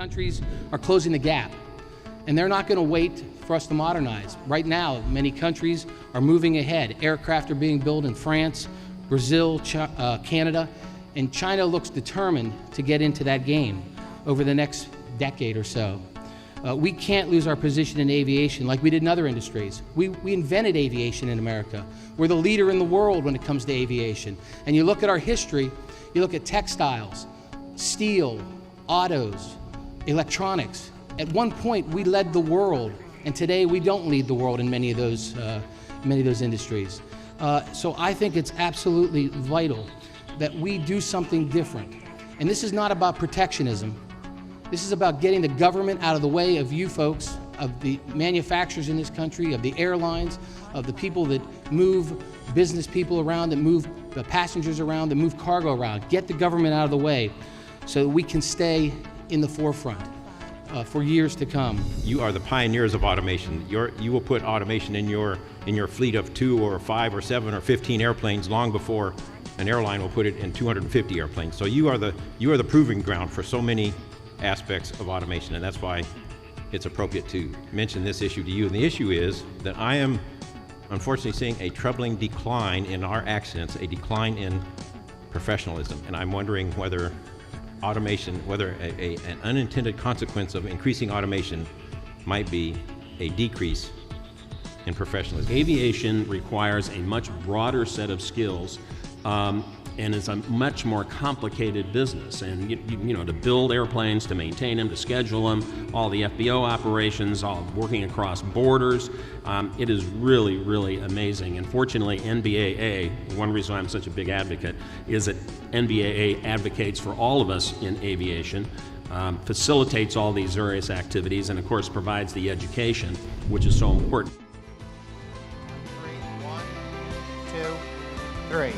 countries are closing the gap, and they're not going to wait for us to modernize. Right now, many countries are moving ahead. Aircraft are being built in France, Brazil, Canada, and China looks determined to get into that game over the next decade or so. We can't lose our position in aviation like we did in other industries. We invented aviation in America. We're the leader in the world when it comes to aviation. And you look at our history, you look at textiles, steel, autos, electronics. At one point, we led the world, and today we don't lead the world in many of those industries. So I think it's absolutely vital that we do something different. And this is not about protectionism. This is about getting the government out of the way of you folks, of the manufacturers in this country, of the airlines, of the people that move business people around, that move the passengers around, that move cargo around. Get the government out of the way so that we can stay in the forefront for years to come. You are the pioneers of automation. You will put automation in your fleet of 2 or 5 or 7 or 15 airplanes long before an airline will put it in 250 airplanes. So you are the proving ground for so many aspects of automation, and that's why it's appropriate to mention this issue to you. And the issue is that I am unfortunately seeing a troubling decline in our accidents, a decline in professionalism, and I'm wondering whether automation, whether an unintended consequence of increasing automation might be a decrease in professionalism. Aviation requires a much broader set of skills and it's a much more complicated business. And you know, to build airplanes, to maintain them, to schedule them, all the FBO operations, all working across borders, it is really, really amazing. And fortunately, NBAA, one reason I'm such a big advocate, is that NBAA advocates for all of us in aviation, facilitates all these various activities, and of course provides the education, which is so important. 1, 2, 3.